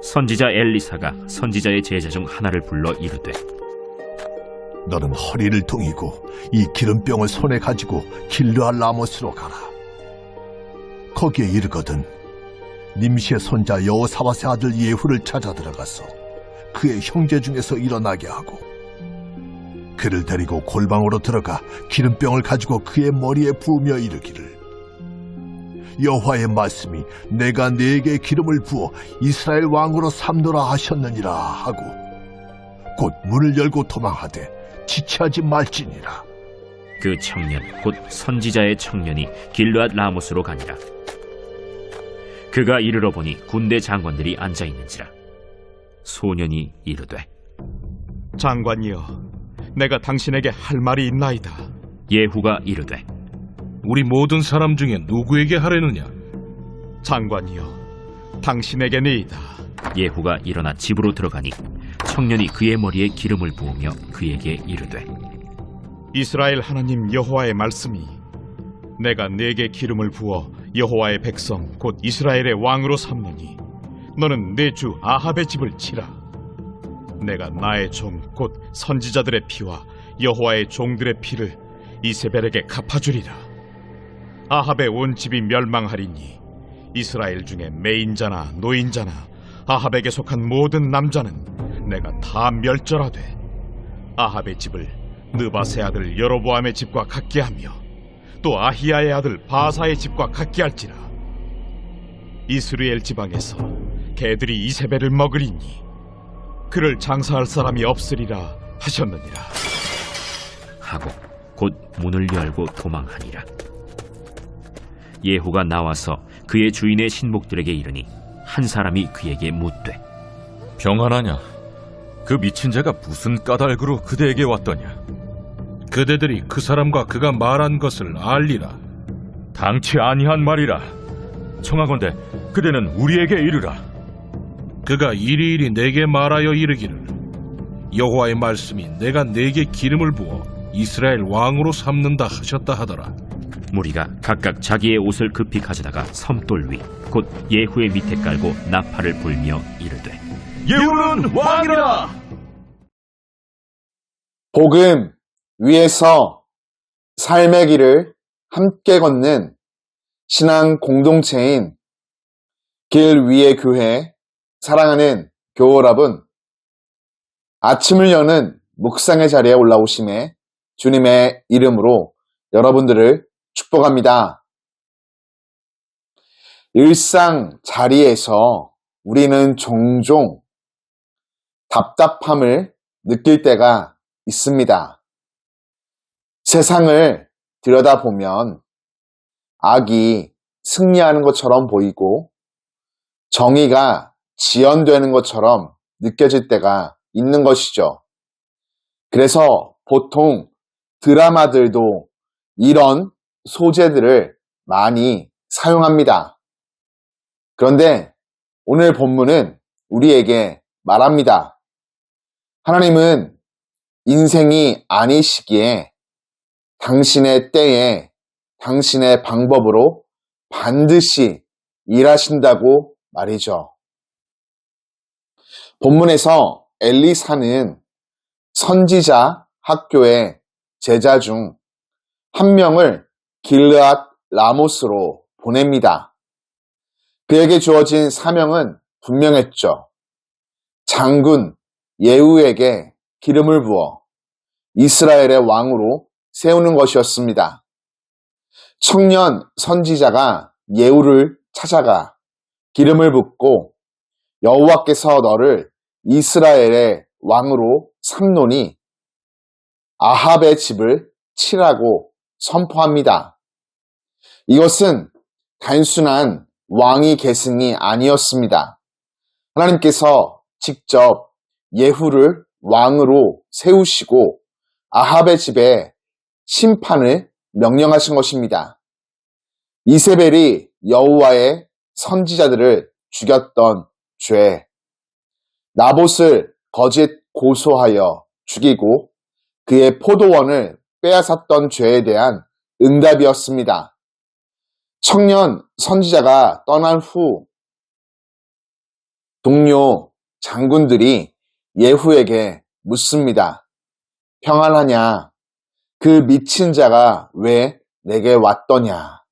선지자 엘리사가 선지자의 제자 중 하나를 불러 이르되, 너는 허리를 동이고 이 기름병을 손에 가지고 길르앗 라모스로 가라. 거기에 이르거든 님시의 손자 여호사밧의 아들 예후를 찾아 들어가서 그의 형제 중에서 일어나게 하고, 그를 데리고 골방으로 들어가 기름병을 가지고 그의 머리에 부으며 이르기를, 여호와의 말씀이 내가 네게 기름을 부어 이스라엘 왕으로 삼노라 하셨느니라 하고, 곧 문을 열고 도망하되 지체하지 말지니라. 그 청년 곧 선지자의 청년이 길르앗 라모스로 가니라. 그가 이르러 보니 군대 장관들이 앉아 있는지라. 소년이 이르되, 장관이여, 내가 당신에게 할 말이 있나이다. 예후가 이르되, 우리 모든 사람 중에 누구에게 하려느냐? 장관이여, 당신에게니이다. 예후가 일어나 집으로 들어가니 청년이 그의 머리에 기름을 부으며 그에게 이르되, 이스라엘 하나님 여호와의 말씀이 내가 네게 기름을 부어 여호와의 백성 곧 이스라엘의 왕으로 삼느니 너는 내 주 아합의 집을 치라. 내가 나의 종 곧 선지자들의 피와 여호와의 종들의 피를 이세벨에게 갚아주리라. 아합의 온 집이 멸망하리니 이스라엘 중에 매인자나 노인자나 아합에게 속한 모든 남자는 내가 다 멸절하되 아합의 집을 느바세 아들 여로보암의 집과 같게 하며 또 아히야의 아들 바사의 집과 같게 할지라. 이스라엘 지방에서 개들이 이세벨을 먹으리니 그를 장사할 사람이 없으리라 하셨느니라. 하고 곧 문을 열고 도망하니라. 예후가 나와서 그의 주인의 신복들에게 이르니 한 사람이 그에게 묻되, 평안하냐? 그 미친 자가 무슨 까닭으로 그대에게 왔더냐? 그대들이 그 사람과 그가 말한 것을 알리라. 당치 아니한 말이라. 청하건대 그대는 우리에게 이르라. 그가 이리이리 내게 말하여 이르기를, 여호와의 말씀이 내가 네게 기름을 부어 이스라엘 왕으로 삼는다 하셨다 하더라. 무리가 각각 자기의 옷을 급히 가져다가 섬돌 위 곧 예후의 밑에 깔고 나팔을 불며 이르되, 예후는 왕이라. 복음 위에서 삶의 길을 함께 걷는 신앙 공동체인 길 위의 교회 사랑하는 교우 여러분, 아침을 여는 묵상의 자리에 올라오심에 주님의 이름으로 여러분들을 축복합니다. 일상 자리에서 우리는 종종 답답함을 느낄 때가 있습니다. 세상을 들여다보면 악이 승리하는 것처럼 보이고 정의가 지연되는 것처럼 느껴질 때가 있는 것이죠. 그래서 보통 드라마들도 이런 소재들을 많이 사용합니다. 그런데 오늘 본문은 우리에게 말합니다. 하나님은 인생이 아니시기에 당신의 때에 당신의 방법으로 반드시 일하신다고 말이죠. 본문에서 엘리사는 선지자 학교의 제자 중 한 명을 길르앗 라모스로 보냅니다. 그에게 주어진 사명은 분명했죠. 장군 예후에게 기름을 부어 이스라엘의 왕으로 세우는 것이었습니다. 청년 선지자가 예후를 찾아가 기름을 붓고 여호와께서 너를 이스라엘의 왕으로 삼노니 아합의 집을 치라고 선포합니다. 이것은 단순한 왕위 계승이 아니었습니다. 하나님께서 직접 예후를 왕으로 세우시고 아합의 집에 심판을 명령하신 것입니다. 이세벨이 여호와의 선지자들을 죽였던 죄, 나봇을 거짓 고소하여 죽이고 그의 포도원을 빼앗았던 죄에 대한 응답이었습니다. 청년 선지자가 떠난 후 동료 장군들이 예후에게 묻습니다. 평안하냐? 그 미친 자가 왜 내게 왔더냐?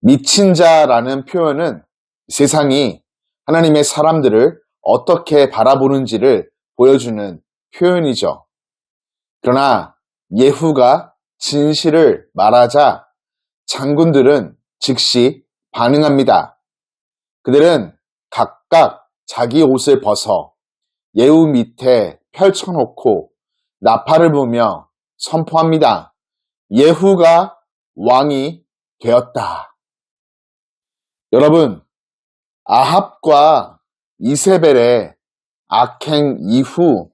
미친 자라는 표현은 세상이 하나님의 사람들을 어떻게 바라보는지를 보여주는 표현이죠. 그러나 예후가 진실을 말하자 장군들은 즉시 반응합니다. 그들은 각각 자기 옷을 벗어 예후 밑에 펼쳐놓고 나팔을 불며 선포합니다. 예후가 왕이 되었다. 여러분, 아합과 이세벨의 악행 이후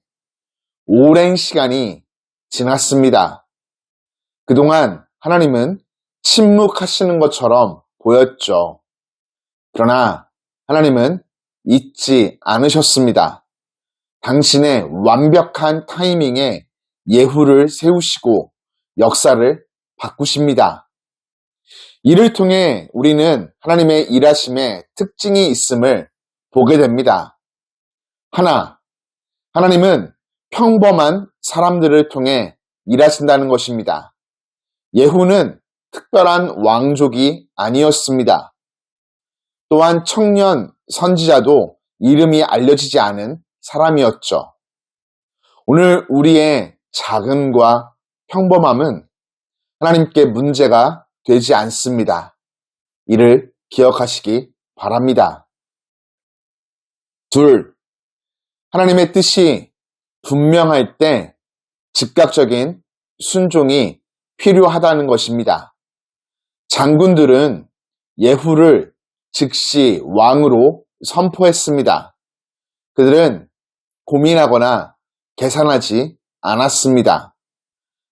오랜 시간이 지났습니다. 그동안 하나님은 침묵하시는 것처럼 보였죠. 그러나 하나님은 잊지 않으셨습니다. 당신의 완벽한 타이밍에 예후를 세우시고 역사를 바꾸십니다. 이를 통해 우리는 하나님의 일하심에 특징이 있음을 보게 됩니다. 하나, 하나님은 평범한 사람들을 통해 일하신다는 것입니다. 예후는 특별한 왕족이 아니었습니다. 또한 청년 선지자도 이름이 알려지지 않은 사람이었죠. 오늘 우리의 작음과 평범함은 하나님께 문제가 되지 않습니다. 이를 기억하시기 바랍니다. 둘, 하나님의 뜻이 분명할 때 즉각적인 순종이 필요하다는 것입니다. 장군들은 예후를 즉시 왕으로 선포했습니다. 그들은 고민하거나 계산하지 않았습니다.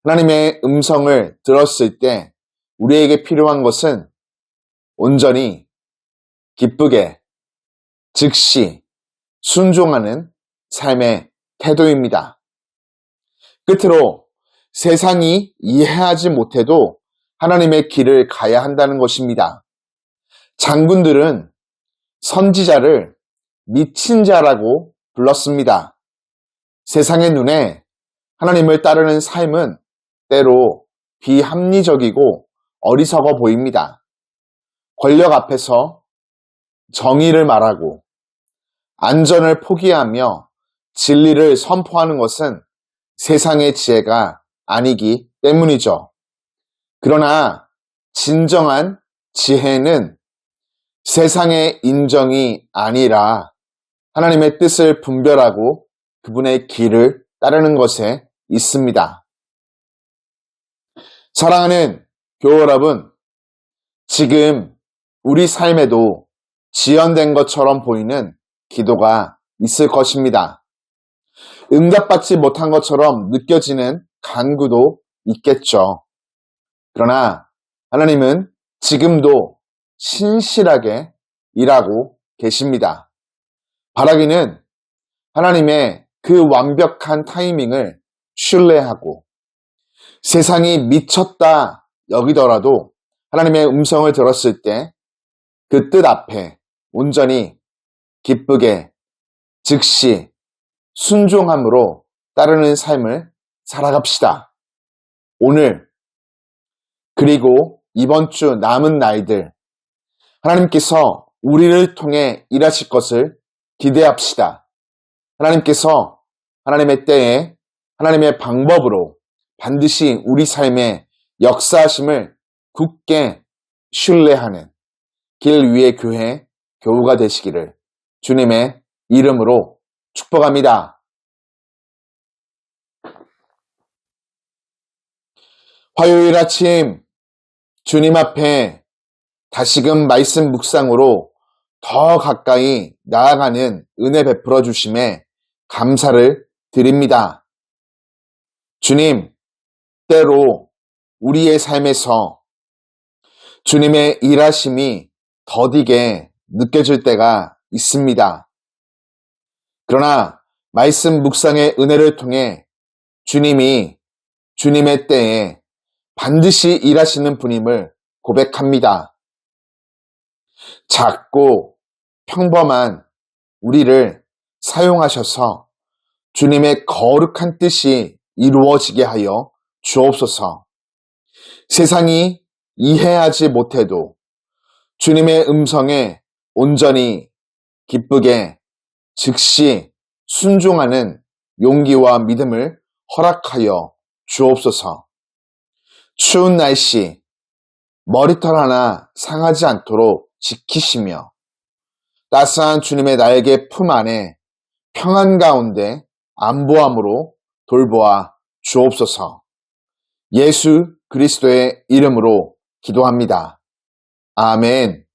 하나님의 음성을 들었을 때 우리에게 필요한 것은 온전히 기쁘게 즉시 순종하는 삶의 태도입니다. 끝으로 세상이 이해하지 못해도 하나님의 길을 가야 한다는 것입니다. 장군들은 선지자를 미친 자라고 불렀습니다. 세상의 눈에 하나님을 따르는 삶은 때로 비합리적이고 어리석어 보입니다. 권력 앞에서 정의를 말하고 안전을 포기하며 진리를 선포하는 것은 세상의 지혜가 아니기 때문이죠. 그러나 진정한 지혜는 세상의 인정이 아니라 하나님의 뜻을 분별하고 그분의 길을 따르는 것에 있습니다. 사랑하는 교회 여러분, 지금 우리 삶에도 지연된 것처럼 보이는 기도가 있을 것입니다. 응답받지 못한 것처럼 느껴지는 간구도 있겠죠. 그러나 하나님은 지금도 신실하게 일하고 계십니다. 바라기는 하나님의 그 완벽한 타이밍을 신뢰하고 세상이 미쳤다 여기더라도 하나님의 음성을 들었을 때 그 뜻 앞에 온전히 기쁘게 즉시 순종함으로 따르는 삶을 살아갑시다. 오늘 그리고 이번 주 남은 날들 하나님께서 우리를 통해 일하실 것을 기대합시다. 하나님께서 하나님의 때에 하나님의 방법으로 반드시 우리 삶에 역사하심을 굳게 신뢰하는 길 위의 교회, 교우가 되시기를 주님의 이름으로 축복합니다. 화요일 아침 주님 앞에 다시금 말씀 묵상으로 더 가까이 나아가는 은혜 베풀어 주심에 감사를 드립니다. 주님, 때로 우리의 삶에서 주님의 일하심이 더디게 느껴질 때가 있습니다. 그러나 말씀 묵상의 은혜를 통해 주님이 주님의 때에 반드시 일하시는 분임을 고백합니다. 작고 평범한 우리를 사용하셔서 주님의 거룩한 뜻이 이루어지게 하여 주옵소서. 세상이 이해하지 못해도 주님의 음성에 온전히 기쁘게 즉시 순종하는 용기와 믿음을 허락하여 주옵소서. 추운 날씨, 머리털 하나 상하지 않도록 지키시며 따스한 주님의 날개 품 안에 평안 가운데 안보함으로 돌보아 주옵소서. 예수 그리스도의 이름으로 기도합니다. 아멘.